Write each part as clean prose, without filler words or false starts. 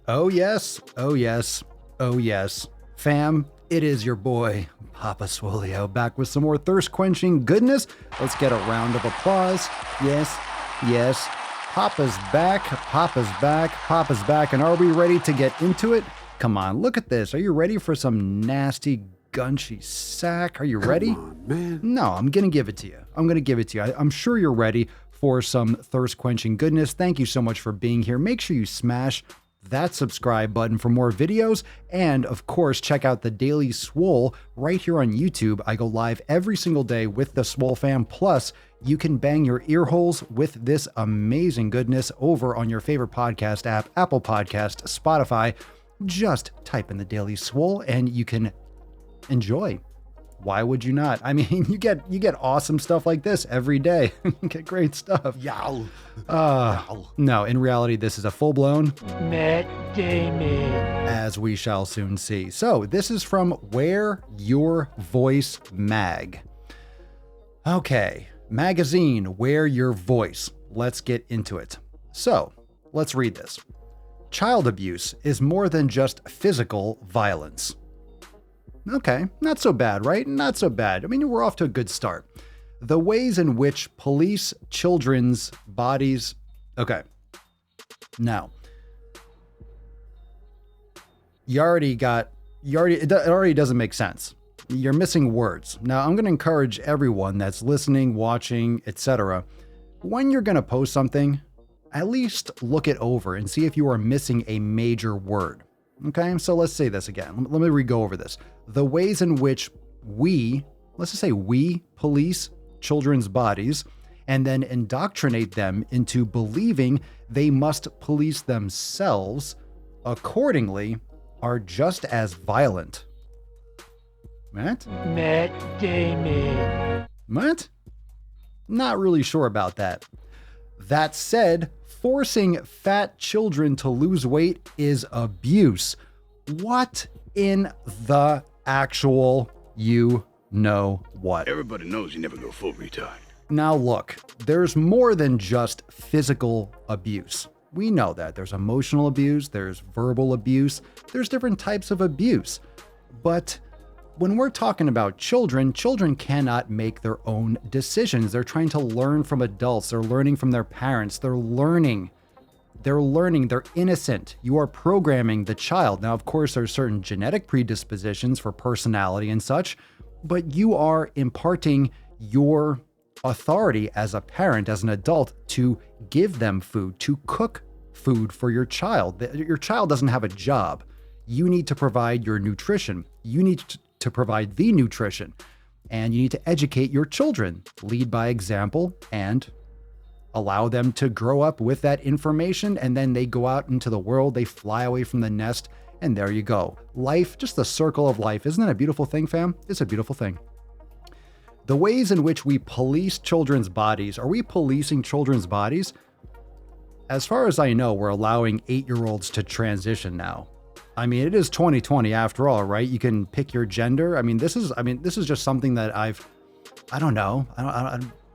Oh, yes. Oh, yes. Oh, yes. Fam, it is your boy, Papa Swolio, back with some more thirst-quenching goodness. Let's get a round of applause. Yes, yes. Papa's back. Papa's back. Papa's back. And are we ready to get into it? Come on, look at this. Are you ready for some nasty, gunchy sack? Are you ready? Come on, man. No, I'm going to give it to you. I'm going to give it to you. I'm sure you're ready for some thirst-quenching goodness. Thank you so much for being here. Make sure you smash that subscribe button for more videos. And of course, check out the Daily Swole right here on YouTube. I go live every single day with the Swole fam. Plus, you can bang your ear holes with this amazing goodness over on your favorite podcast app, Apple Podcast, Spotify. Just type in the Daily Swole and you can enjoy. Why would you not? I mean, you get awesome stuff like this every day. You get great stuff. Yow. No, in reality, this is a full-blown Matt Damon. as we shall soon see. So this is from Wear Your Voice Mag. Okay, magazine, Wear Your Voice. Let's get into it. So let's read this. Child abuse is more than just physical violence. Okay, not so bad, right? Not so bad. I mean, we're off to a good start. The ways in which police children's bodies... Okay. Now, it already doesn't make sense. You're missing words. Now, I'm going to encourage everyone that's listening, watching, etc. When you're going to post something, at least look it over and see if you are missing a major word. Okay, so let's say this again. Let me re-go over this. The ways in which let's just say we police children's bodies and then indoctrinate them into believing they must police themselves accordingly are just as violent. Matt? Matt Damon. What? Not really sure about that. That said, forcing fat children to lose weight is abuse. What in the actual you know what? Everybody knows you never go full retard. Now look, there's more than just physical abuse. We know that. There's emotional abuse, there's verbal abuse, there's different types of abuse. But when we're talking about children cannot make their own decisions. They're trying to learn from adults. They're learning from their parents. They're learning. They're innocent. You are programming the child. Now, of course, there's certain genetic predispositions for personality and such, but you are imparting your authority as a parent, as an adult, to give them food, to cook food for your child. Your child doesn't have a job. You need to provide your nutrition. You need to provide the nutrition, and you need to educate your children, lead by example, and allow them to grow up with that information. And then they go out into the world, they fly away from the nest, and there you go. Life, just the circle of life. Isn't that a beautiful thing, fam? It's a beautiful thing. The ways in which we police children's bodies, are we policing children's bodies? As far as I know, we're allowing 8-year-olds to transition now. I mean, it is 2020 after all, right? You can pick your gender. This is just something that I don't know.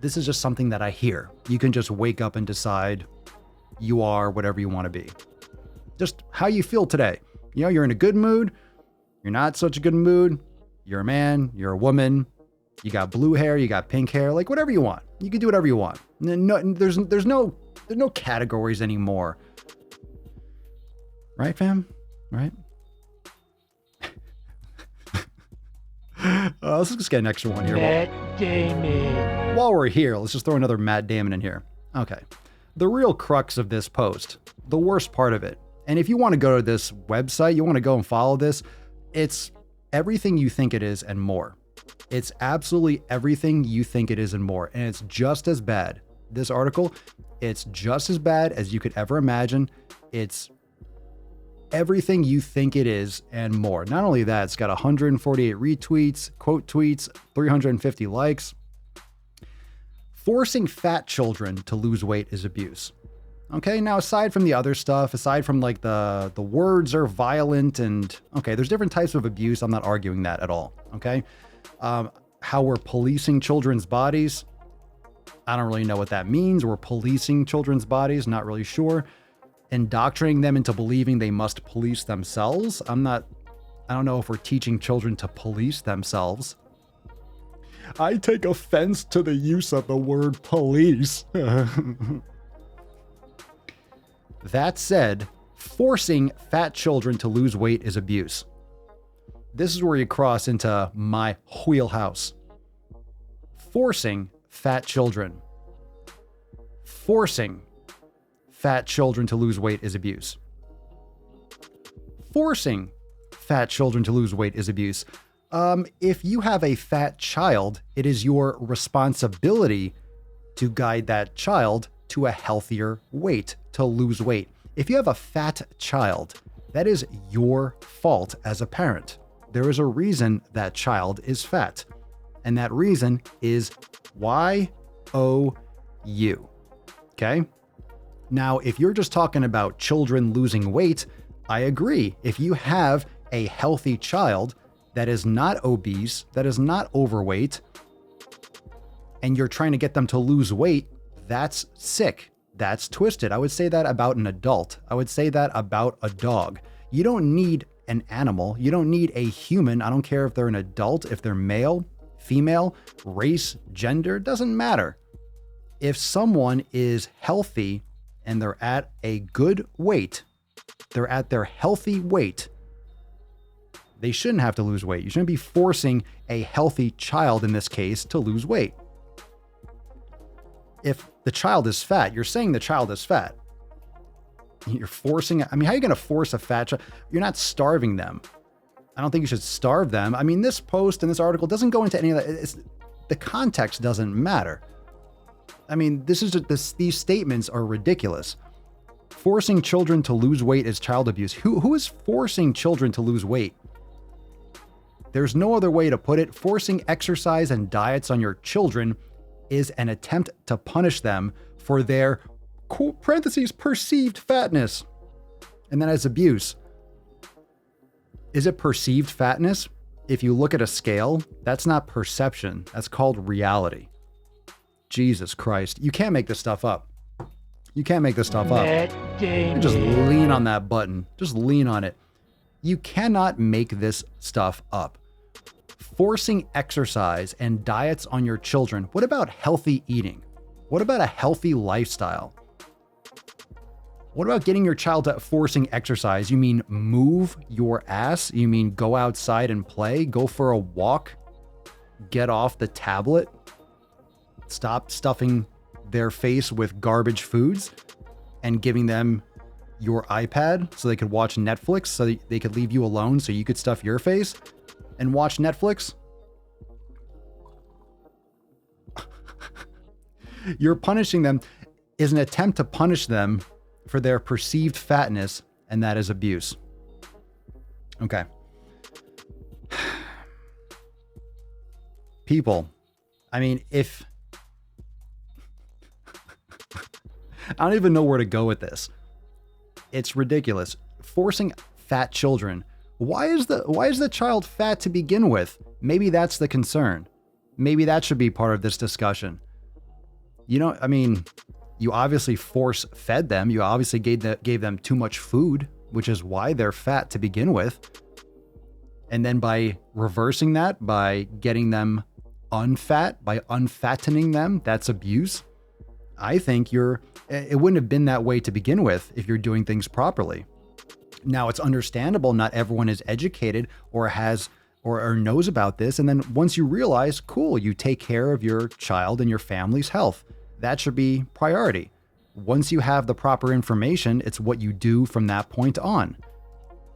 This is just something that I hear. You can just wake up and decide you are whatever you want to be. Just how you feel today. You know, you're in a good mood. You're not such a good mood. You're a man. You're a woman. You got blue hair. You got pink hair. Like whatever you want. You can do whatever you want. No, there's no categories anymore. Right, fam? Right? Let's just get an extra one here. Matt Damon. While we're here, let's just throw another Matt Damon in here. Okay. The real crux of this post, the worst part of it, and if you want to go to this website, you want to go and follow this, it's everything you think it is and more. It's absolutely everything you think it is and more. And it's just as bad. This article, it's just as bad as you could ever imagine. It's everything you think it is and more. Not only that, it's got 148 retweets, quote tweets, 350 likes. Forcing fat children to lose weight is abuse. Okay, now aside from the other stuff, aside from like the words are violent and okay, there's different types of abuse. I'm not arguing that at all. Okay. How we're policing children's bodies. I don't really know what that means. We're policing children's bodies. Not really sure. indoctrinating them into believing they must police themselves. I don't know if we're teaching children to police themselves. I take offense to the use of the word police. That said, forcing fat children to lose weight is abuse. This is where you cross into my wheelhouse. Forcing fat children. Forcing fat children to lose weight is abuse. Forcing fat children to lose weight is abuse. If you have a fat child, it is your responsibility to guide that child to a healthier weight, to lose weight. If you have a fat child, that is your fault as a parent. There is a reason that child is fat, and that reason is Y-O-U. Okay? Now, if you're just talking about children losing weight, I agree. If you have a healthy child that is not obese, that is not overweight, and you're trying to get them to lose weight, that's sick. That's twisted. I would say that about an adult. I would say that about a dog. You don't need an animal. You don't need a human. I don't care if they're an adult, if they're male, female, race, gender, doesn't matter. If someone is healthy and they're at a good weight, they're at their healthy weight, they shouldn't have to lose weight. You shouldn't be forcing a healthy child, in this case, to lose weight. If the child is fat, you're saying the child is fat. You're forcing, how are you going to force a fat child? You're not starving them. I don't think you should starve them. This post and this article doesn't go into any of that. The context doesn't matter. These statements are ridiculous. Forcing children to lose weight is child abuse. Who is forcing children to lose weight? There's no other way to put it. Forcing exercise and diets on your children is an attempt to punish them for their, parentheses, perceived fatness. And that is abuse. Is it perceived fatness? If you look at a scale, that's not perception. That's called reality. Jesus Christ. You can't make this stuff up. You can't make this stuff up. You just lean on that button. Just lean on it. You cannot make this stuff up. Forcing exercise and diets on your children. What about healthy eating? What about a healthy lifestyle? What about getting your child to forcing exercise? You mean move your ass? You mean go outside and play? Go for a walk? Get off the tablet? Stop stuffing their face with garbage foods and giving them your iPad so they could watch Netflix, so they could leave you alone so you could stuff your face and watch Netflix? You're punishing them is an attempt to punish them for their perceived fatness, and that is abuse. Okay. People, if I don't even know where to go with this. It's ridiculous. Forcing fat children. Why is the child fat to begin with? Maybe that's the concern. Maybe that should be part of this discussion. You obviously force fed them. You obviously gave them too much food, which is why they're fat to begin with. And then by reversing that, by getting them unfat, by unfattening them, that's abuse. I think it wouldn't have been that way to begin with if you're doing things properly. Now, it's understandable not everyone is educated or has or knows about this. And then once you realize, cool, you take care of your child and your family's health. That should be priority. Once you have the proper information, it's what you do from that point on.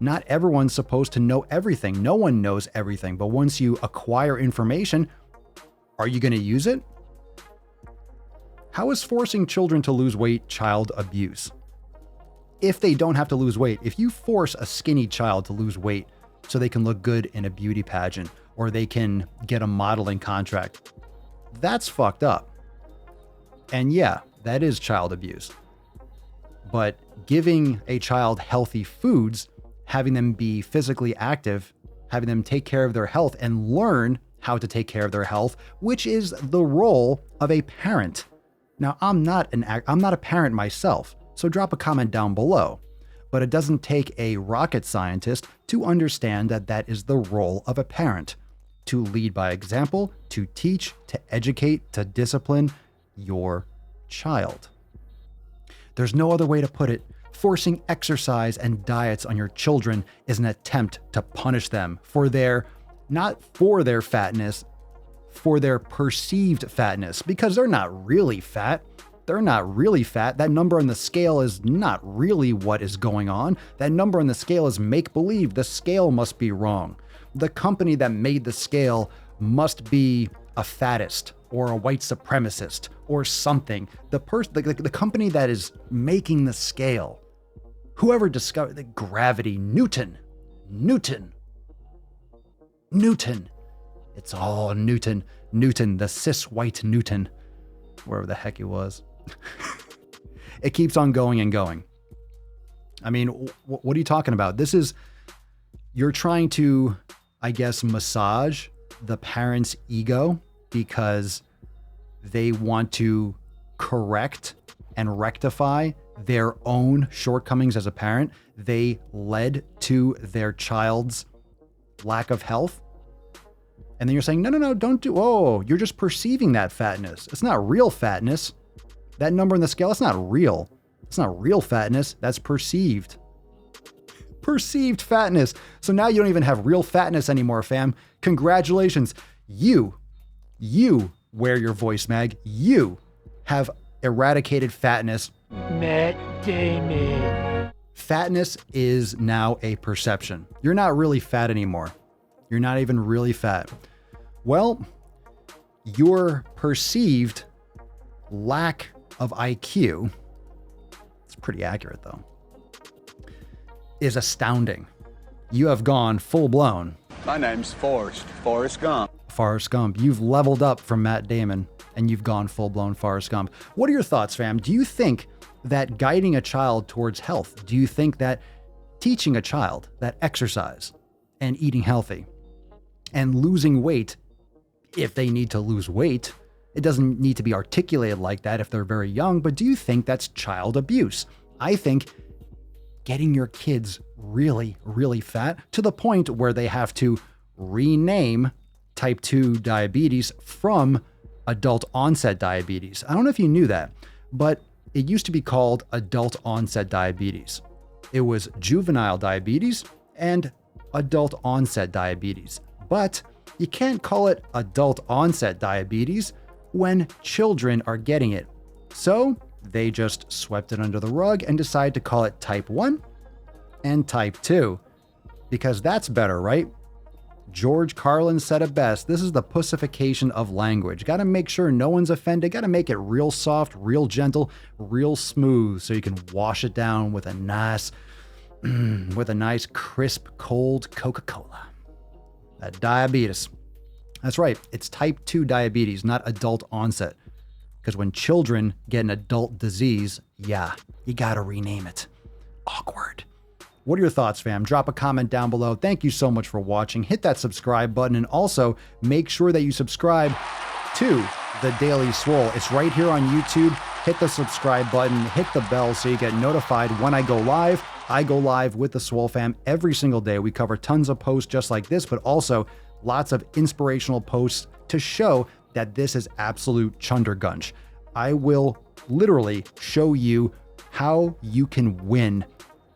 Not everyone's supposed to know everything. No one knows everything. But once you acquire information, are you going to use it? How is forcing children to lose weight child abuse? If they don't have to lose weight, if you force a skinny child to lose weight so they can look good in a beauty pageant or they can get a modeling contract, that's fucked up. And yeah, that is child abuse. But giving a child healthy foods, having them be physically active, having them take care of their health and learn how to take care of their health, which is the role of a parent. Now, I'm not a parent myself. So drop a comment down below. But it doesn't take a rocket scientist to understand that that is the role of a parent. To lead by example, to teach, to educate, to discipline your child. There's no other way to put it. Forcing exercise and diets on your children is an attempt to punish them for not for their fatness, for their perceived fatness, because they're not really fat. They're not really fat. That number on the scale is not really what is going on. That number on the scale is make-believe. The scale must be wrong. The company that made the scale must be a fattist or a white supremacist or something. The company that is making the scale, whoever discovered the gravity, Newton. It's all Newton, the cis white Newton, wherever the heck he was. It keeps on going and going. I mean, what are you talking about? You're trying to, I guess, massage the parent's ego because they want to correct and rectify their own shortcomings as a parent. They led to their child's lack of health. And then you're saying, no, don't do, you're just perceiving that fatness. It's not real fatness. That number on the scale, it's not real. It's not real fatness. That's perceived. Perceived fatness. So now you don't even have real fatness anymore, fam. Congratulations. You wear your voice mag. You have eradicated fatness. Matt Damon. Fatness is now a perception. You're not really fat anymore. You're not even really fat. Well, your perceived lack of IQ, it's pretty accurate though, is astounding. You have gone full blown. My name's Forrest Gump. Forrest Gump. You've leveled up from Matt Damon and you've gone full blown Forrest Gump. What are your thoughts, fam? Do you think that guiding a child towards health, do you think that teaching a child that exercise and eating healthy and losing weight, if they need to lose weight, it doesn't need to be articulated like that if they're very young, but do you think that's child abuse? I think getting your kids really, really fat to the point where they have to rename type 2 diabetes from adult onset diabetes. I don't know if you knew that, but it used to be called adult onset diabetes. It was juvenile diabetes and adult onset diabetes. But you can't call it adult onset diabetes when children are getting it. So they just swept it under the rug and decided to call it type 1 and type 2 because that's better, right? George Carlin said it best. This is the pussification of language. Got to make sure no one's offended. Got to make it real soft, real gentle, real smooth so you can wash it down with a nice crisp, cold Coca-Cola. That diabetes. That's right. It's type 2 diabetes, not adult onset. Because when children get an adult disease, yeah, you got to rename it. Awkward. What are your thoughts, fam? Drop a comment down below. Thank you so much for watching. Hit that subscribe button and also make sure that you subscribe to The Daily Swole. It's right here on YouTube. Hit the subscribe button, hit the bell so you get notified when I go live. I go live with the Swole fam every single day. We cover tons of posts just like this, but also lots of inspirational posts to show that this is absolute chundergunch. I will literally show you how you can win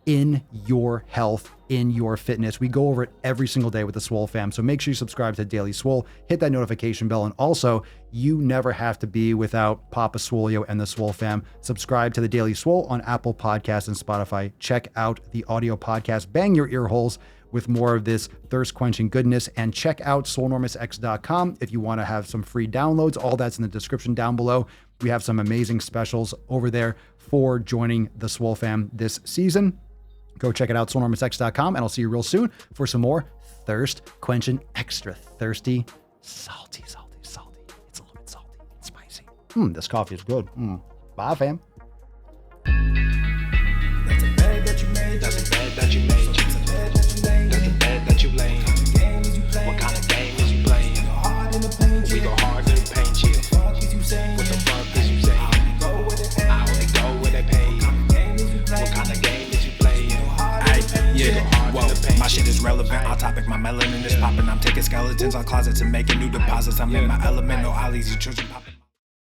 in your health, in your fitness. We go over it every single day with the Swole fam. So make sure you subscribe to Daily Swole, hit that notification bell, and also you never have to be without Papa Swolio and the Swole fam. Subscribe to the Daily Swole on Apple Podcasts and Spotify. Check out the audio podcast. Bang your ear holes with more of this thirst-quenching goodness, and check out Swolenormousx.com if you want to have some free downloads. All that's in the description down below. We have some amazing specials over there for joining the Swole fam this season. Go check it out, Swolenormousx.com, and I'll see you real soon for some more thirst-quenching, extra thirsty, salty. It's a little bit salty and spicy. This coffee is good. Bye, fam. That's a bag that you made. That's a bag that you made. That's a bag that you laid. What kind of game is you playing? We go hard in the paint, yeah. What the fuck is you saying? I only go where they pay. shit. Whoa, my shit is relevant. Off topic, my melanin is popping. I'm taking skeletons out closets and making new deposits. I'm in my element. No ollies, you children popping.